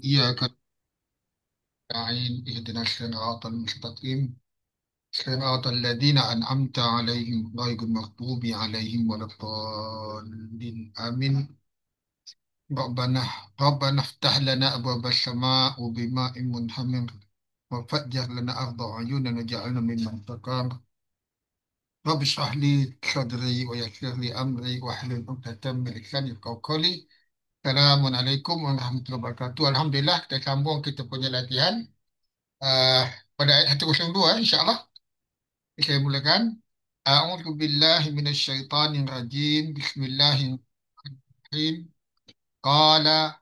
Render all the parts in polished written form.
إياك نستعين اهدنا الصراط المستقيم صراط الذين أنعمت عليهم غير المغضوب عليهم ولا الضالين آمين ربنا ربنا افتح لنا أبواب السماء وبماء منهمر وفجر لنا أرض عيونا وجعلنا ممن تقام رب اشرح لي صدري ويسر لي أمري واحلل عقدة من لساني يفقهوا قولي السلام عليكم warahmatullahi wabarakatuh. Alhamdulillah kita sambung kita punya latihan uh, pada ayat 102 insya-Allah. Saya mulakan. A'udzu billahi minasyaitonir rajim. Bismillahirrahmanirrahim. Qala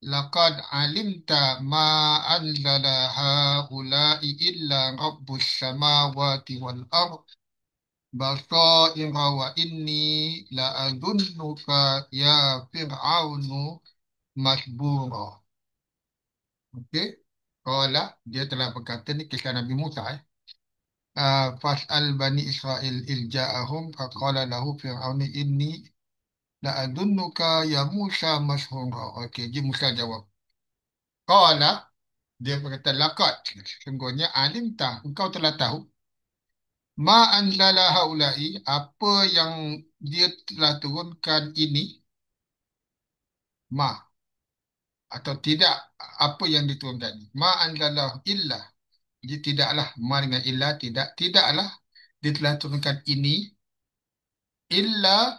laqad alimta ma anzala haula'i illa rabbus samawati wal ard basaira wa inni la'adunnuka ya fir'aunu masbura. Okey. Qala dia telah berkata ni kisah Nabi Musa fas'al bani Israel ilja'ahum faqala lahu fir'aun inni la'adunnuka ya Musa mashhura. Okey, jadi Musa jawab. Qala dia berkata laqad sesungguhnya alimta engkau telah tahu ma anzala haula'i apa yang dia telah turunkan ini ma atau tidak apa yang diturunkan ini. Ma anzala illa dia tidaklah ma dengan illa tidaklah dia telah turunkan ini illa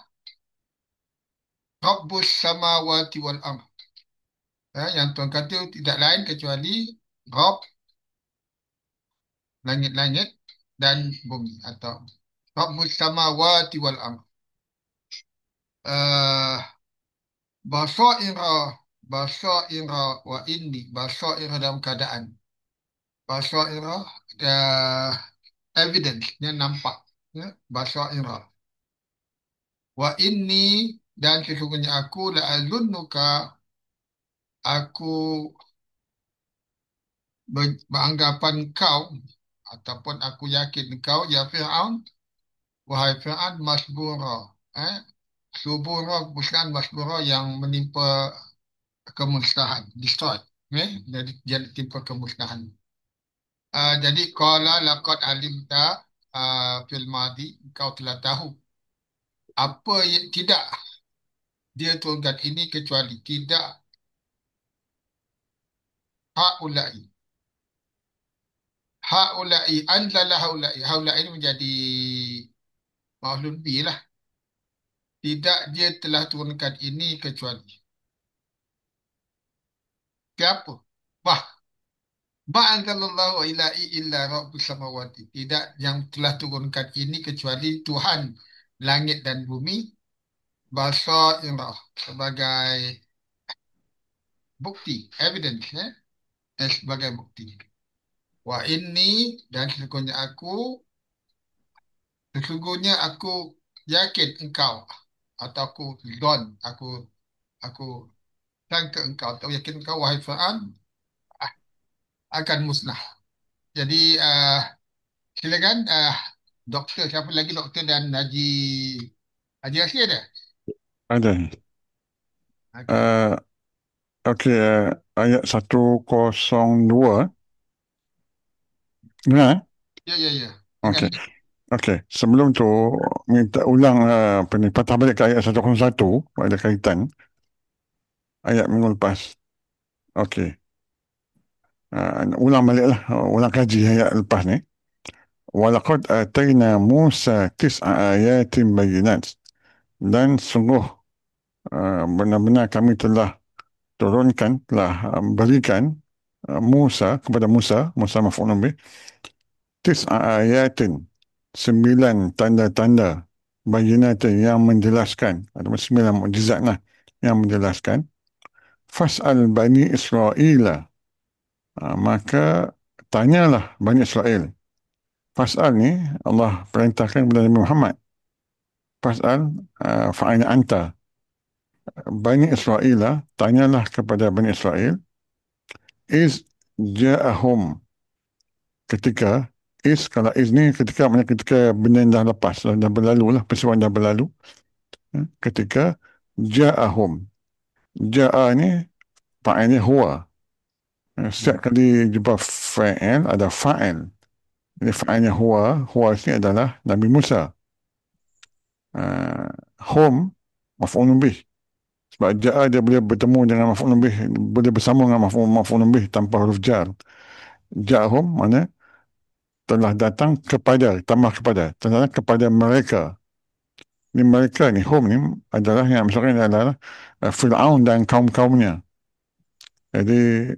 Rabbus samawati wal ard. Yang Tuhan kata tidak lain kecuali Rabb langit-langit dan bumi atau Rabbus samawati wal ard. Uh, basaira basaira wa inni basaira dalam keadaan basaira uh, evidence yang nampak ya basaira wa inni dan sesungguhnya aku la azunnuka aku beranggapan kau ataupun aku yakin kau ya Fir'aun wahai Fir'aun masbura subura bukan masbura yang menimpa kemusnahan destroy jadi dia timpa kemusnahan. Jadi qala laqad alimta fil madi kau telah tahu apa yang tidak dia turunkan ini kecuali tidak haula'i anzala haula'i ini menjadi maf'ul bih lah. Tidak dia telah turunkan ini kecuali siapa? Bah, ma'anzalallahu ila'i illa rabbus samawati. Tidak yang telah turunkan ini kecuali Tuhan langit dan bumi basairah sebagai bukti, evidence sebagai bukti. Wa inni dan sesungguhnya aku yakin engkau atau aku sangka engkau atau yakin engkau wahai Fir'aun akan musnah. Jadi silakan doktor siapa lagi doktor dan Haji Asir ada? Ada. Okey. Uh, Okey, ayat 102. Dengar? Ya ya ya. Dengan Okey. Okey. Sebelum tu, minta ulang apa ni, patah balik ke ayat 101. Ada kaitan. Ayat minggu lepas. Okey. Ulang balik lah. Ulang kaji ayat lepas ni. Walaqad atayna Musa tis'a ayatin bayinat. Dan sungguh benar-benar kami telah turunkan, telah berikan kepada Musa maf'ulun bih, ayatin, 9 tanda-tanda bayinatin yang menjelaskan, atau 9 mukjizat lah yang menjelaskan. Fas'al Bani Israel, maka tanyalah Bani Israel. Fas'al ni Allah perintahkan kepada Nabi Muhammad. Fas'al fa'ina anta. Bani Israel, tanyalah kepada Bani Israel. Iz ja'ahum, ketika kalau is ni ketika maknanya ketika benda yang dah lepas, dah berlalu lah, peristiwa yang dah berlalu. Ketika ja'ahum, ja'a ni fa'ilnya huwa, Setiap kali jumpa fa'il ada fa'il. Jadi fa'ilnya huwa ini adalah Nabi Musa. uh, Hum maf'ulun bih. Sebab ja'a dia boleh bertemu dengan maf'ulun bih, boleh bersama dengan maf'ulun bih tanpa huruf jar. Ja'ahum mana telah datang kepada, tambah kepada, telah datang kepada mereka. Ni mereka ni, hum ni adalah yang maksudnya adalah Fir'aun dan kaum-kaumnya. Jadi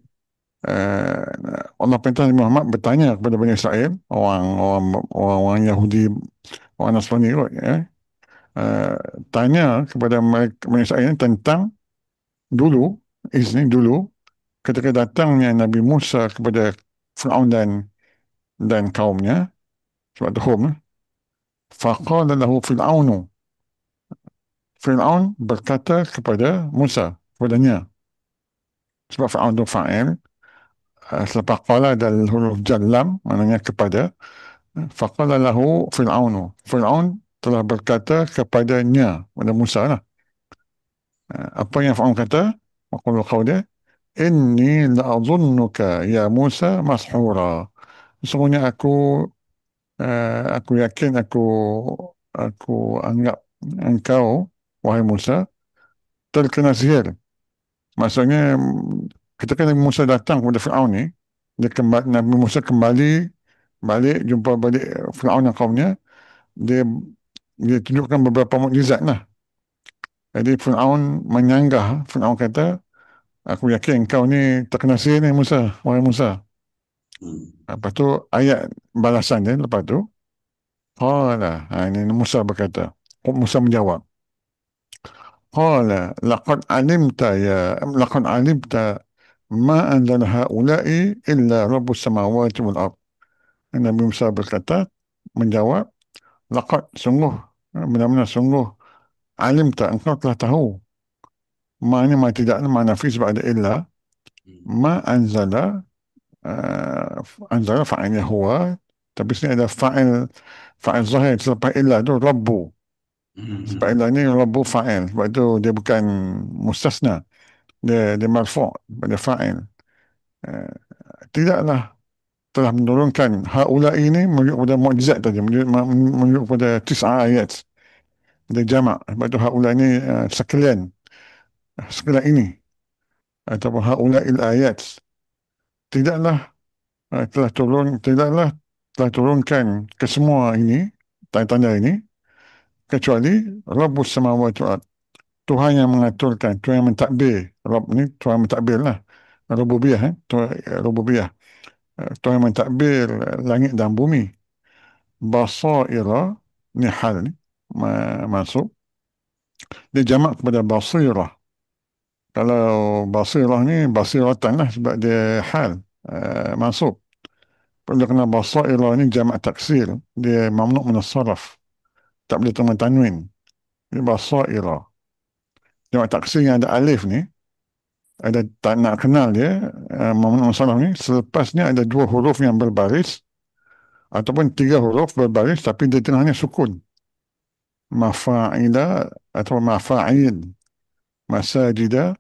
Allah perintah Nabi Muhammad bertanya kepada Bani Israel, orang Yahudi, orang Nasrani kot, ya. Uh, Tanya kepada mereka, Bani Israel tentang dulu, dulu ketika datangnya Nabi Musa kepada Fir'aun dan kaumnya, sebab tu hum, faqala lahu Fir'aunu, Fir'aun berkata kepada Musa, kepadanya, sebab Fir'aun tu fa'il, selepas qala dan huruf jallam, maknanya kepada, faqala lahu Fir'aunu, Fir'aun telah berkata kepadanya, kepada Musa lah. Apa yang Fir'aun kata? Maqulu qawli, inni la'adhunnuka ya Musa mashura. Sesungguhnya aku yakin, aku anggap engkau, wahai Musa, terkena sihir. Maksudnya ketika Nabi Musa datang kepada Fir'aun ni, Nabi Musa kembali balik, jumpa balik Fir'aun dan kaumnya, dia dia tunjukkan beberapa mukjizat lah. Jadi Fir'aun kata, aku yakin engkau ni terkena sihir ni Musa, wahai Musa. Lepas tu ayat balasan dia lepas tu, ini Musa berkata, Musa menjawab, Qala laqad alimta ma anzala haula'i illa rabbus samawati wal ard. Nabi Musa berkata, menjawab, laqad, sungguh, benar-benar sungguh, alimta, engkau telah tahu, ma ni ma tidak, ma nafi sebab ada illa, ma anzala, anzala fa'ilnya huwa, tapi sini ada fa'il zahir selepas illa tu rabbu. Sebab illa ni rabbu fa'il, sebab itu dia bukan mustasna, dia marfu' pada fa'il. Eh, Tidaklah telah menurunkan haula ini menunjuk pada mukjizat tadi, menunjuk pada tis'a ayat, dia jamak. Sebab itu haula ini sekalian ini, ataupun haula il ayat, tidaklah tidaklah telah turunkan ke semua ini, tanda-tanda ini, kecuali Rabbus samawati wal ard, Tuhan yang mengaturkan, Tuhan yang mentadbir. Rabb ni Tuhan yang mentadbir lah, rububiyah, rububiyah. Tuhan yang mentadbir langit dan bumi. Basaira ni hal ni masuk, dia jamak kepada basirah. Kalau basirah ni basiratan lah, sebab dia hal, masuk. Kalau kena basaira ni jamak taksir, dia mamnu' min as-sarf, tak boleh terima tanwin. Dia basaira jamak taksir yang ada alif ni, ada, tak nak kenal dia, mamnu' min as-sarf ni, selepasnya ada dua huruf yang berbaris ataupun tiga huruf berbaris tapi di tengahnya sukun, mafa'ila atau mafa'il, masajida,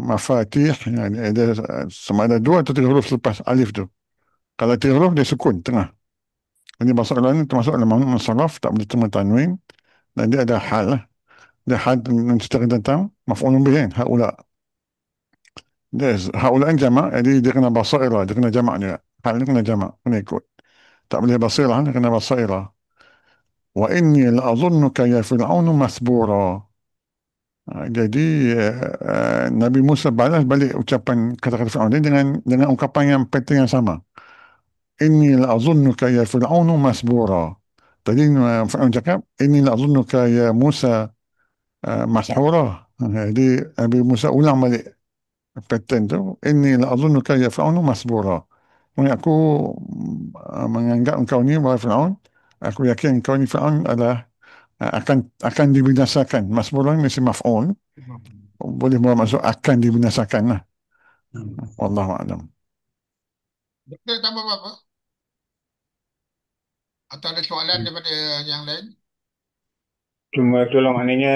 mafatih, yani ada sama ada dua atau tiga huruf selepas alif tu. Kalau tiga huruf dia sukun tengah. Ini bahasa lain termasuk dalam makna saraf, tak boleh terima tanwin, dan dia ada hal lah. Dia hal menceritakan tentang maf'ulun bih kan, haula. Dia haula yang jamak, jadi dia kena basairah, dia kena jamak juga. Hal ni kena jamak, kena ikut. Tak boleh basirah, dia kena basairah. Wa inni la'adhunnuka ya Fir'aunu masbura. Jadi Nabi Musa balas balik ucapan kata-kata Fir'aun ini dengan ungkapan yang pattern yang sama. Inni la'azunnuka ya Fir'aunu masbura. Tadi Fir'aun cakap, Inni la'azunnuka ya Musa mashura. Jadi Nabi Musa ulang balik pattern tu. Inni la'azunnuka ya Fir'aunu masbura. Aku menganggap engkau ni, wahai Fir'aun, aku yakin engkau ni Fir'aun adalah akan dibinasakan. Masbura ni mesti maf'ul. Boleh bermaksud akan dibinasakan lah. Wallahu a'lam. Doktor tambah apa? Atau ada soalan daripada yang lain? Cuma itulah maknanya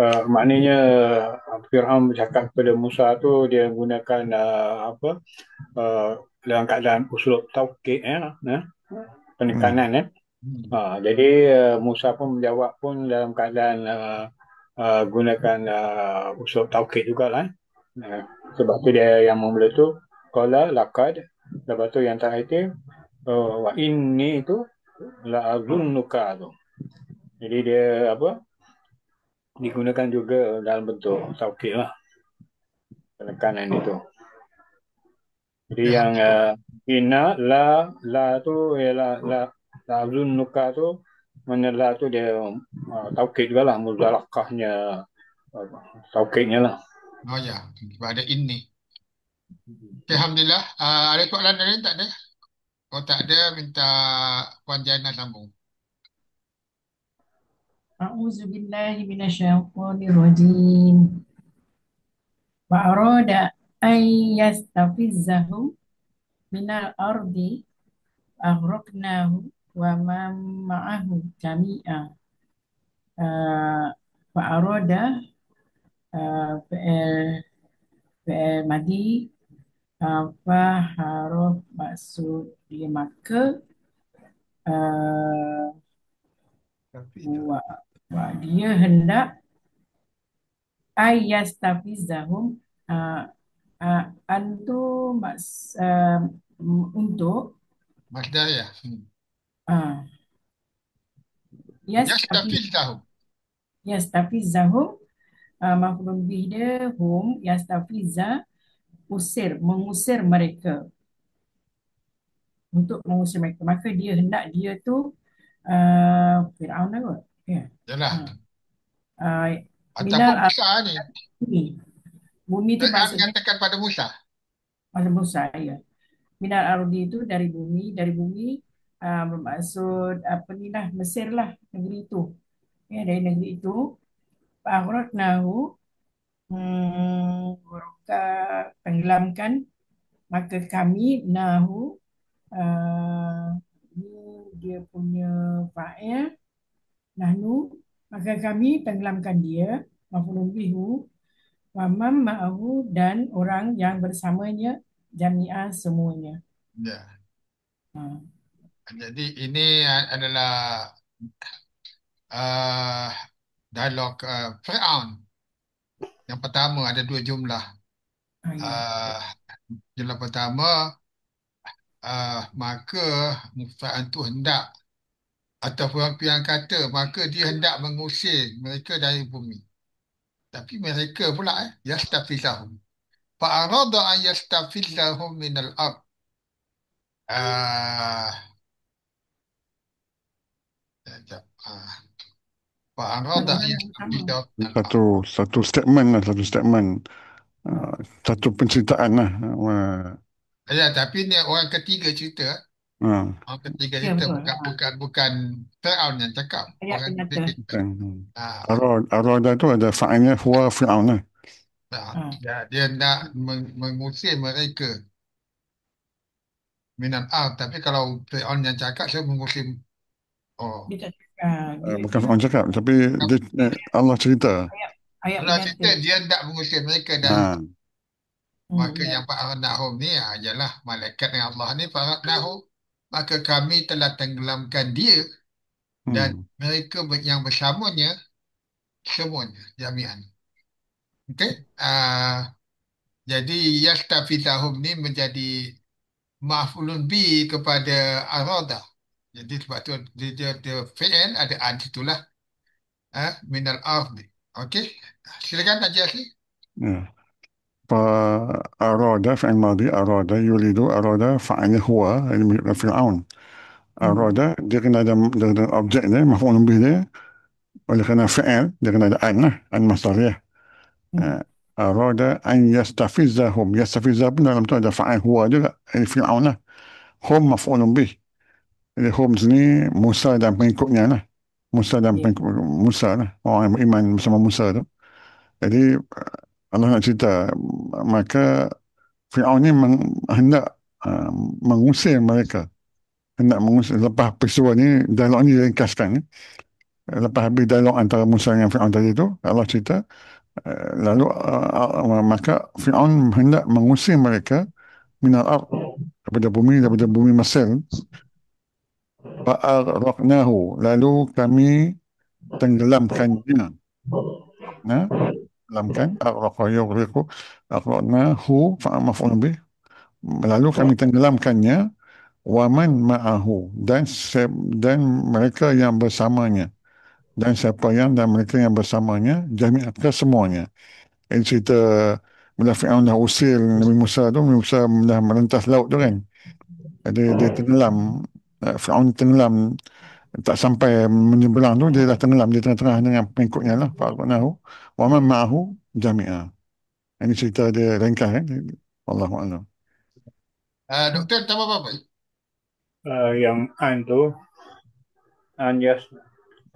Maknanya Fir'aun bercakap kepada Musa tu dia gunakan uh, dalam keadaan uslub taukid Hmm. penekanan Hmm. jadi Musa pun menjawab pun dalam keadaan gunakan uslub taukid jugalah. Uh, Sebab tu dia yang mula tu qala laqad, lepas tu yang terakhir wa inni itu la azunnuka tu. Jadi dia digunakan juga dalam bentuk taukid lah, penekanan itu. Jadi Okey, yang Alhamdulillah. inna la tu ialah la azunnuka tu, mana la tu dia taukid juga lah, muzalakahnya taukidnya lah. Oh ya, sebab ada in ni. Okey, Alhamdulillah. Ada soalan lain tak ada? Kalau tak ada, minta Puan Jana sambung. أعوذ بالله من الشيطان الرجيم وأراد أن يستفزهم من الأرض أغرقناه ومن معه جميعا وأراد فعل madi faharuf maksud dia maka uh, Tapi dah. dia hendak ayastafizahum uh, antu untuk Masdar ya. uh, Yastafiz tahum. yastafizahum maf'ul bih dia hum yastafiza mengusir mereka, untuk mengusir mereka, maka dia hendak dia tu Fir'aun lah kot ya. Yalah. Uh, Ataupun minal Musa ni. bumi, bumi tu Fir'aun maksudnya mengatakan pada Musa. masa Musa ya. Minal ardi itu dari bumi bermaksud apa ni lah, Mesir lah, negeri itu ya, dari negeri itu fa'aghraqnahu, Roka tenggelamkan, maka kami nahu, ni dia punya fa'il, nahnu, maka kami tenggelamkan dia, maf'ulun bihu, wa man ma'ahu, dan orang yang bersamanya, jami'ah semuanya. Ya. Ha. Jadi ini adalah uh, dialog Fir'aun. Yang pertama ada dua jumlah. Ya. Uh, Jumlah pertama, maka Fir'aun itu hendak, ataupun yang kata, maka dia hendak mengusir mereka dari bumi. Tapi mereka pula yastafizahum. Fa'arada an yastafizahum minal ard. Ah, sekejap. Fa'arada Mana an yang sama? yastafizahum minal ard. Satu statement lah, satu statement. Ha. Satu penceritaan lah. Ya, tapi ni orang ketiga cerita. Uh, Orang ketiga Ya cerita betul. bukan Fir'aun yang cakap. Ayat Orang penyata. ketiga. Bukan. Ah, Arada tu ada fa'ilnya huwa Fir'aun lah. Ha. dia hendak mengusir mereka minal ard. Tapi kalau Fir'aun yang cakap, saya mengusir. Oh, Dia tak Bukan dia Fir'aun cakap, tapi dia, Allah cerita. ayat ayat Allah penyata. cerita dia hendak mengusir mereka dari. Ha, Maka Ya. yang fa'arnahum ni ialah malaikat dengan Allah ni fa'arnahu. Maka kami telah tenggelamkan dia dan hmm, mereka yang bersamanya semuanya jami'an. Okey. Jadi yastafidahum ni menjadi maf'ulun bi kepada arada. Jadi sebab tu dia fi'il ada an itulah minal ardi. Okey. Silakan Haji Asli. ya. فأراد فعل ماضي أراد يريد أراد فعل هو يعني فرعون أراد dia kena ada objek dia maf'ul bih dia oleh kerana fi'il dia kena ada an lah an masdariyah. أراد أن يستفزهم يستفزهم pun dalam tu ada fa'il huwa juga ini Fir'aun lah hum maf'ul bih. Jadi hum sini Musa dan pengikutnya lah, Musa dan Ya. pengikut Musa lah, orang yang beriman bersama Musa tu. Jadi Allah nak cerita, maka Fir'aun ni hendak uh, mengusir mereka, hendak mengusir lepas peristiwa ni, dialog ni ringkaskan. Lepas habis dialog antara Musa dengan Fir'aun tadi tu, Allah cerita, lalu maka Fir'aun hendak mengusir mereka minal ard, daripada bumi Mesir. Fa'aghraqnahu, lalu kami tenggelamkannya. Nah, tenggelamkan, aghlaqa yughriqu, aghraqnahu fa'amaf'un bih, lalu kami tenggelamkannya, waman ma'ahu, dan mereka yang bersamanya, dan siapa yang dan mereka yang bersamanya, jami'at, kesemuanya. Ini cerita bila Fir'aun dah usir Nabi Musa tu, Nabi Musa dah merentas laut tu kan, dia tenggelam, Fir'aun tenggelam, tak sampai menyeberang tu dia dah tenggelam di tengah-tengah dengan pengikutnya lah, fa'alqanahu wa man ma'ahu jami'a. Ini cerita dia ringkas kan. Wallahu a'lam. Doktor, tambah apa? Yang an tu, an yas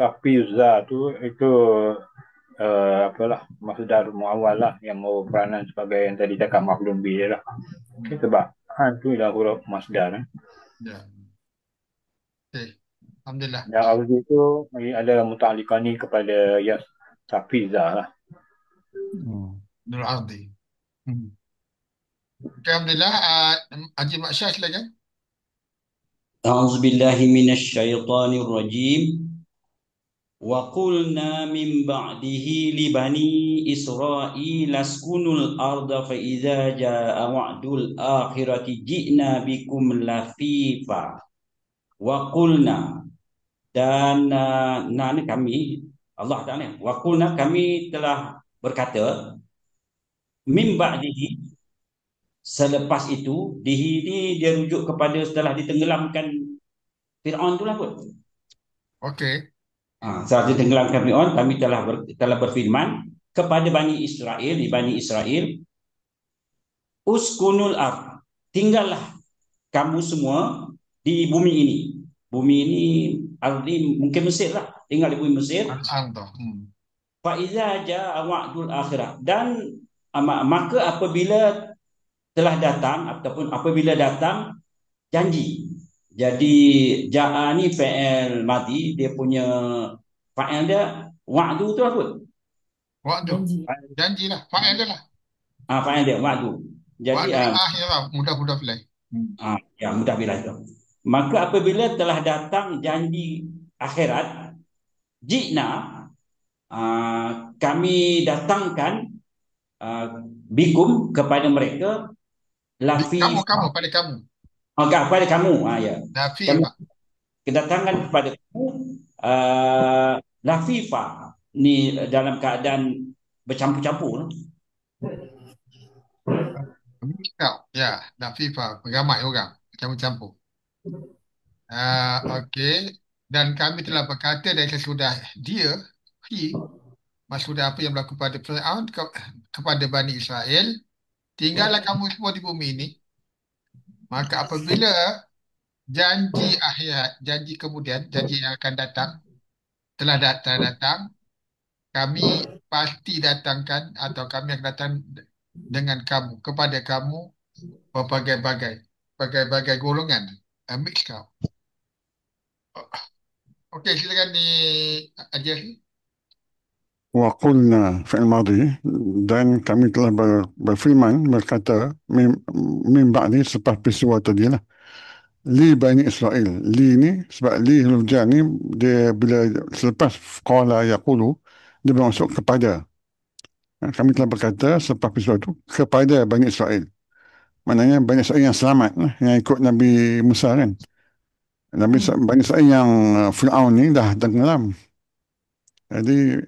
tafiza tu, itu apalah, masdar muawwal lah, yang mau peranan sebagai yang tadi cakap maf'ulun bih lah. Okay, sebab an tu ialah huruf masdar. Ya. Okey. Alhamdulillah. Yang arzi tu ada muta'alliqani kepada yas tafiza lah. Nur Ardi. Okey, Alhamdulillah. Haji Mak Syah, silakan. أعوذ بالله من الشيطان الرجيم وقلنا من بعده لبني إسرائيل اسكنوا الأرض فإذا جاء وعد الآخرة جئنا بكم لفيفا وقلنا dan kami Allah Ta'ala waqulna, kami telah berkata, min ba'dihi, selepas itu, dihi ni dia rujuk kepada setelah ditenggelamkan Fir'aun tu lah kot. Okey. Setelah ditenggelamkan Fir'aun, kami telah berfirman kepada Bani Israel, uskunul ard, tinggallah kamu semua di bumi ini. Bumi ini, ardi mungkin Mesir lah, tinggal di bumi Mesir. Fa iza jaa wa'dul akhirah, dan maka apabila telah datang ataupun apabila datang janji. Jadi jaa ni fa'il madhi, dia punya fa'il dia wa'du tu apa? Wa'du. Janji lah. Fa'il dia lah. Fa'il dia wa'du. Jadi wa'du akhirah, mudah-mudah filai. Ya, mudah bila itu. Maka apabila telah datang janji akhirat, jina, kami datangkan bikum kepada mereka, kamu pada kamu. Kepada kamu, ya. Lafifa. Kedatangan kepada kamu, lafifa, ni dalam keadaan bercampur-campur. Ya, lafifa, ramai orang, campur-campur. Okey, dan kami telah berkata dari sesudah dia, maksudnya apa yang berlaku pada Fir'aun kepada Bani Israel, tinggallah kamu semua di bumi ini. Maka apabila janji akhirat, janji kemudian, janji yang akan datang, telah datang, kami pasti datangkan atau kami akan datang dengan kamu, kepada kamu berbagai golongan. Mix kau. Okey, silakan ni Ajaz. Wa qulna fi'il madhi, dan kami telah berfirman, berkata, min ba'di, selepas peristiwa tadi lah, li Bani Israel. Li ni, sebab li huruf jar ni, dia bila selepas qala yaqulu, dia bermaksud kepada. Kami telah berkata selepas peristiwa itu kepada Bani Israel. Maknanya Bani Israel yang selamat lah, yang ikut Nabi Musa kan. Bani Israel yang Fir'aun ni dah tenggelam. Jadi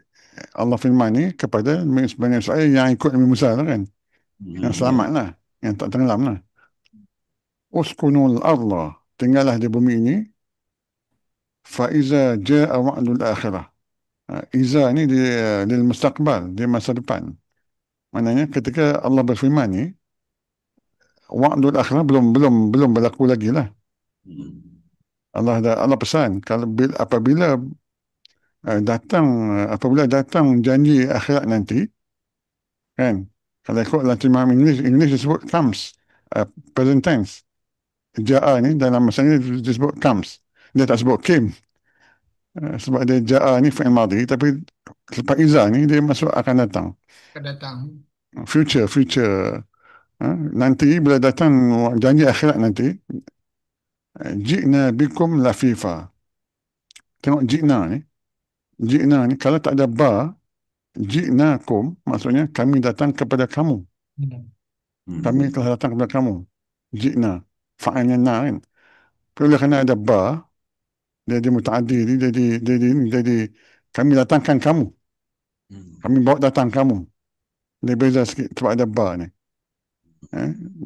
Allah firman ni kepada Bani Israel yang ikut Nabi Musa lah kan. Yang selamat lah, yang tak tenggelam lah. Uskunul arda, tinggallah di bumi ini. Fa'iza ja'a wa'dul akhirah. Iza ni dia mustaqbal, dia masa depan. Maknanya ketika Allah berfirman ni, wa'dul akhirah belum berlaku lagi lah. Allah pesan kalau apabila datang janji akhirat nanti, kan, kalau ikut terjemahan English disebut comes, present tense. Ja'a ni dalam masa ni disebut comes, dia tak sebut came. Sebab dia ja'a ni fi'il madhi, tapi lepas iza ni dia masuk akan datang. Akan datang. Future. Nanti bila datang janji akhirat nanti, ji'na bikum lafifa. Tengok ji'na ni kalau tak ada ba, ji'nakum maksudnya kami datang kepada kamu. Kami telah datang kepada kamu. Ji'na, fa'ilnya na kan. Tapi oleh kerana ada ba, dia mutaaddi, jadi kami datangkan kamu. Kami bawa datang kamu. Dia beza sikit sebab ada ba ni.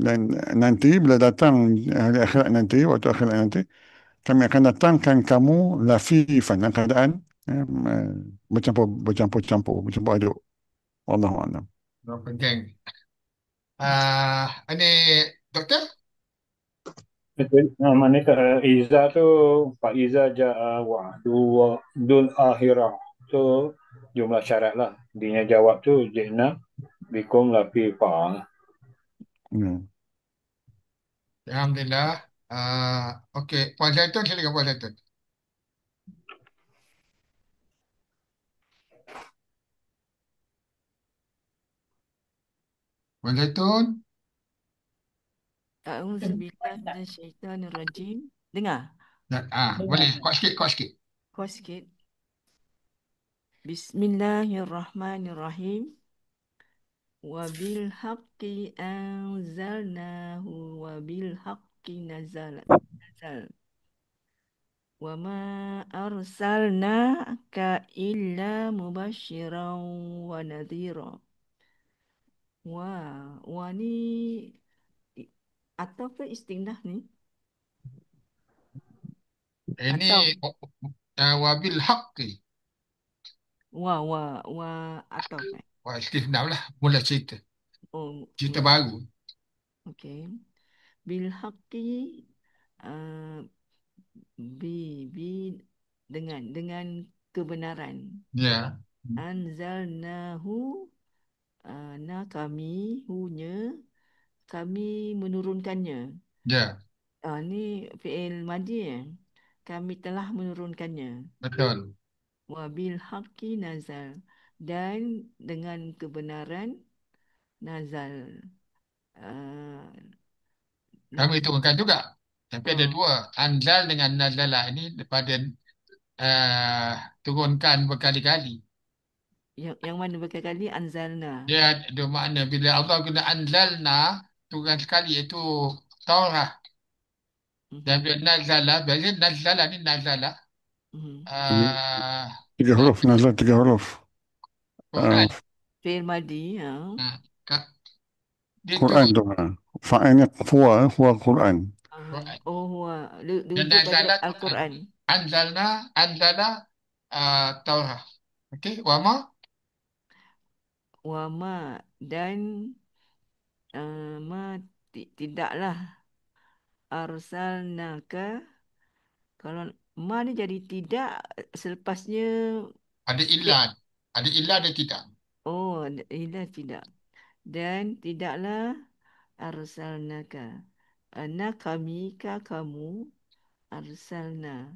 Dan nanti bila datang hari akhirat nanti, waktu akhirat nanti, kami akan datangkan kamu lafifan dalam keadaan bercampur aduk. Wallahu a'lam. Berapa geng? Ini doktor? Betul. Maknanya Iza tu Pak Iza ja'a wa'dul akhirah tu jumlah syarat lah. Dia jawab tu ji'na bikum lafifa. Alhamdulillah. Okey, Puan Zaitun, silakan Puan Zaitun. Puan Zaitun. A'udzubillahi minasyaitanirrajim. Dengar? Boleh. Kuat sikit. Kuat sikit. Bismillahirrahmanirrahim. Wa bil haqqi anzalnahu wa bil haqqi nazal. Wa ma arsalnaka illa mubasyiran wa nadhira. Wa ni atau ke istinah ni? Ini Atau wabil haqqi. atau kan? Wah, istifnam lah. Mula cerita. Cerita baru. Okey. Bil haqqi bi dengan kebenaran. Ya. Anzalnahu kami menurunkannya. Ya. Ni fi'il madhi ya. Kami telah menurunkannya. Betul. Wa bil haqqi nazal, dan dengan kebenaran nazal. Kami turunkan juga. Tapi ada dua. Anzal dengan nazalah ini daripada turunkan berkali-kali. Yang mana berkali-kali anzalna? Dia ada makna bila Allah guna anzalna, turunkan sekali iaitu Taurah. Dan bila nazalah, biasanya nazalah ni nazalah. 3 huruf, nazal 3 huruf. Quran. Fi'il madhi. Quran tu. Fa'ilnya huwa Quran. Huwa. Dirujuk pada Al-Quran. Anzalna Taurah. Okey, wama? Wama, dan tidaklah arsalnaka. Kalau ma ni jadi tidak, selepasnya ada ilan. Ada ilan ada tidak. Ilah tidak. Dan tidaklah arsalnaka. Kami kamu arsalna.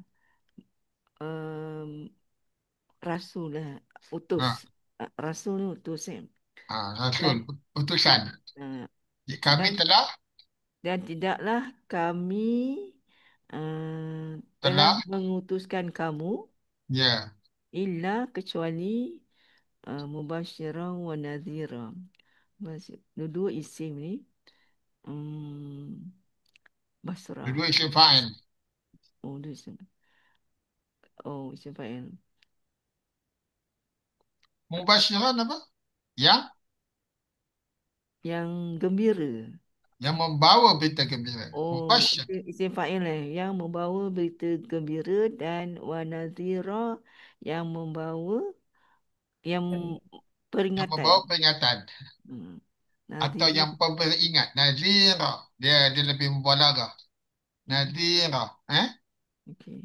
Rasul lah, utus. Rasul ni utus kan? Rasul, utusan. Kami telah. Dan tidaklah kami telah mengutuskan kamu. Ya. Illa kecuali mubasyiran wa nadhira. Dua isim ni. Basrah. Dua isim fa'il. Dua isim. Isim fa'il. Mubasyiran apa? Yang gembira. Yang membawa berita gembira. Isim fa'il yang membawa berita gembira, dan wa nadhira yang membawa peringatan. Yang membawa peringatan. Atau Nadhira. yang pemberingat. Nadhira. Dia lebih mubalagah. Nadhira. Okay.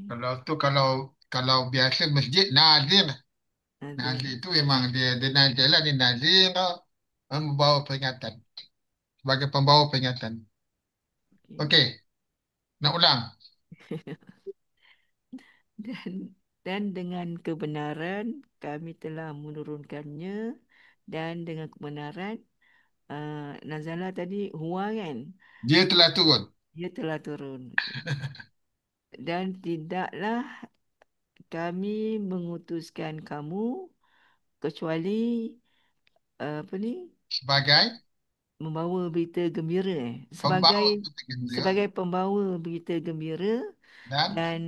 Kalau biasa masjid Nazir. Nazir itu memang dia Nazir lah. Dia Nazira membawa peringatan. Sebagai pembawa peringatan. Okey. Nak ulang. Dan dengan kebenaran kami telah menurunkannya, dan dengan kebenaran nazala tadi huwa kan? Dia telah turun. Dia telah turun. Okey. Dan tidaklah kami mengutuskan kamu kecuali apa ni? Sebagai Membawa berita gembira pembawa sebagai berita gembira pembawa berita gembira dan dan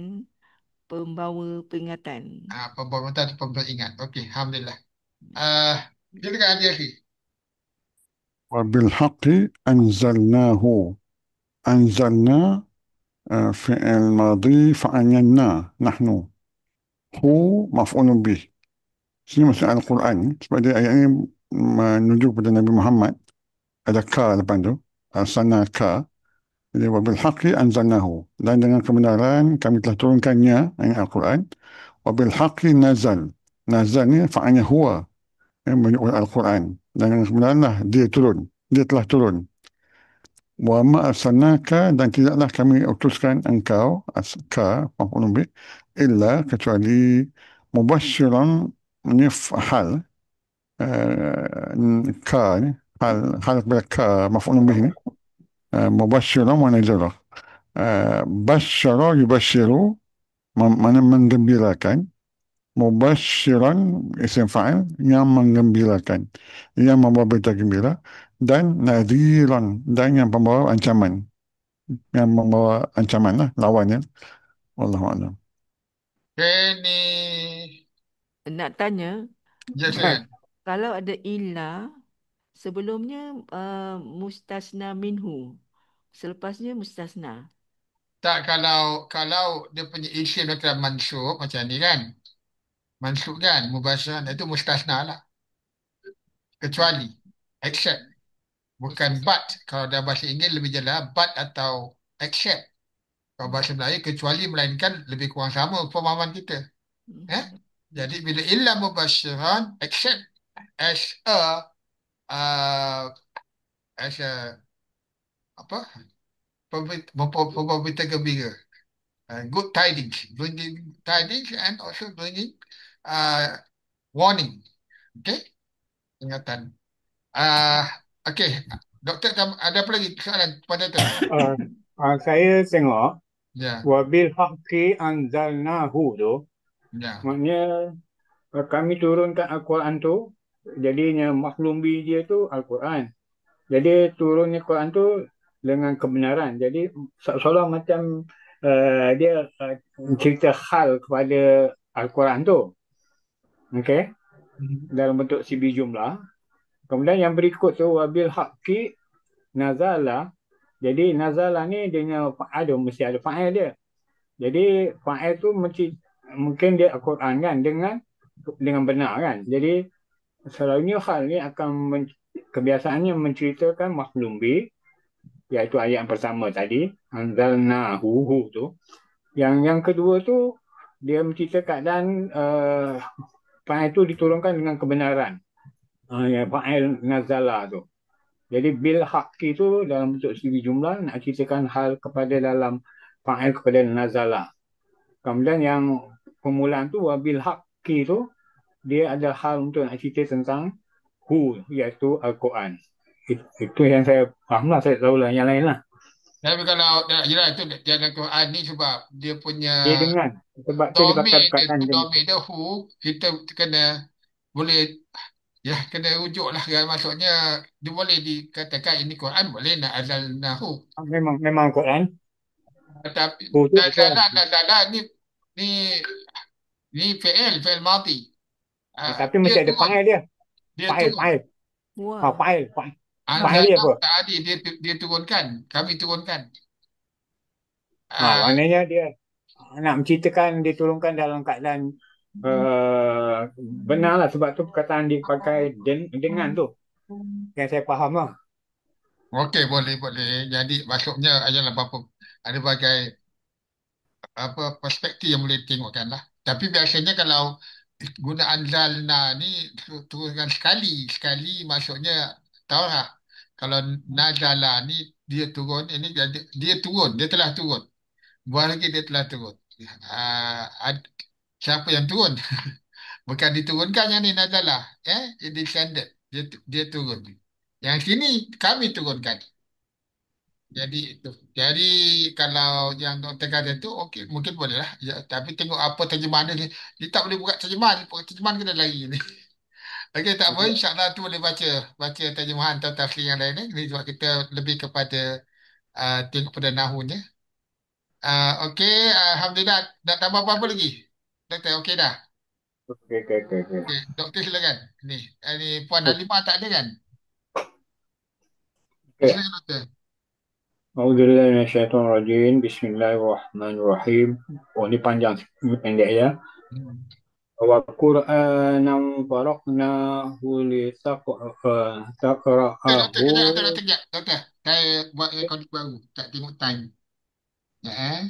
pembawa peringatan. pembawa berita atau pemperingat. Okey, alhamdulillah. Silakan Haji Akhi. وبالحق أنزلناه أنزلنا فعل ماضي فأنزلنا نحن هو مفعول به. Sini masuk Al-Quran sebab dia ayat ini menuju kepada Nabi Muhammad, ada ka lepas tu, arsalna ka. Jadi wabil haqqi anzalnahu, dan dengan kebenaran kami telah turunkannya, ayat Al-Quran. Wabil haqqi nazal, nazal ni fa'anya huwa, yang menunjuk Al-Quran, dan dengan kebenaran lah dia turun, dia telah turun. Wa ma arsalnaka, dan tidaklah kami utuskan engkau, ka maf'ulun bih, illa kecuali mubasyiran, ni hal, ka ni hal kepada ka maf'ulun bih ni, mubasyiran wa nadhira. Basyara yubasyiru, mana menggembirakan. Mubasyiran isim fa'il, yang menggembirakan, yang membawa berita gembira. Dan nadhiran, dan yang membawa ancaman, yang membawa ancaman lah, lawannya. Wallahu a'lam. Ini Nak tanya, ya silakan. kalau ada illa sebelumnya mustasna minhu, selepasnya mustasna. Tak, kalau dia punya isim dia kena mansub macam ni kan. Mansub kan, mubasyiran itu mustasna lah. Kecuali, except. Bukan but. Kalau dalam bahasa Inggeris lebih jelas but atau except. Kalau bahasa Melayu kecuali melainkan lebih kurang sama pemahaman kita. Eh? Jadi bila illa mubasyiran, except as uh, a apa? Pembawa berita gembira. Good tidings, bringing tidings and also bringing uh, warning. Okay, ingatan. Okay, Doktor, ada apa lagi soalan pada tu? Saya tengok Ya, wabil haqqi anzalnahu tu, ya. maknanya kami turunkan Al-Quran tu, jadinya maklumi dia tu Al-Quran. Jadi turunnya Quran tu dengan kebenaran. Jadi seolah macam dia cerita hal kepada Al-Quran tu. Okey, dalam bentuk CB jumlah. Kemudian yang berikut tu wabil haqqi nazala. Jadi nazala ni dia ada mesti ada fa'il dia. Jadi fa'il tu mungkin dia Al-Quran kan dengan benar kan. Jadi selalunya hal ni akan kebiasaannya menceritakan maklum bi, iaitu ayat yang pertama tadi, anzalnahu tu. Yang kedua tu dia menceritakan keadaan fa'il tu diturunkan dengan kebenaran. Ya, fa'il nazala tu. Jadi bil haqqi tu dalam bentuk segi jumlah nak ceritakan hal kepada dalam fa'il kepada nazala. Kemudian yang permulaan tu wabil haqqi tu dia ada hal untuk nak cerita tentang hu, iaitu Al-Quran. Itu yang saya faham lah, saya tahu lah yang lain lah. Tapi kalau jelas itu dia ada Quran ni sebab dia punya Dia dengan, sebab tu dia pakai perkataan dengan. domik dia who, kita kena boleh kena rujuk lah kan, maksudnya dia boleh dikatakan ini Quran, boleh nak azalnahu. Memang Quran. Tapi Hu tu betul. nazalah ni fi'il madhi. Tapi mesti ada fa'il dia. Dia Fa'il, turun. fa'il. Wah. Fa'il. Fa'il dia Anzalnahu apa? tadi dia turunkan, kami turunkan. Maknanya dia nak menceritakan diturunkan dalam keadaan benar lah, sebab tu perkataan dipakai dengan tu. Yang saya faham lah. Okey, boleh. Jadi maksudnya adalah ada bagai perspektif yang boleh tengokkan lah. Tapi biasanya kalau guna anzalna ni turunkan sekali maksudnya tahu lah. Kalau nazala ni dia turun, ini dia turun, dia telah turun. Buat lagi dia telah turun. Siapa yang turun? Bukan diturunkan yang ni Nazalah. Dia descended. Dia turun. Yang sini kami turunkan. Jadi itu. Jadi kalau yang doktor kata tu okey, mungkin boleh lah. Ya, tapi tengok apa terjemahan dia. Dia tak boleh buka terjemahan. Terjemahan kena lari ni. Okey, tak apa. InsyaAllah tu boleh baca terjemahan atau tafsir yang lain. Ini sebab kita lebih kepada tengok pada nahunya. Okey, Alhamdulillah. Nak tambah apa-apa lagi? Doktor, okey dah. Okey, okey, okey, okey. Okey, doktor silakan. Ni Puan Okey. Halimah tak ada kan? Okey. Silakan doktor. A'udzubillahi minasyaitonirrajim. Bismillahirrahmanirrahim. Oh, ni panjang, ni pendek ya. Hmm. Wa Qur'anan faraqnahu li Doktor, doktor, taqra'ahu. kejap, doktor, doktor, kejap. Doktor, saya buat rekod baru. Tak tengok time. Ya,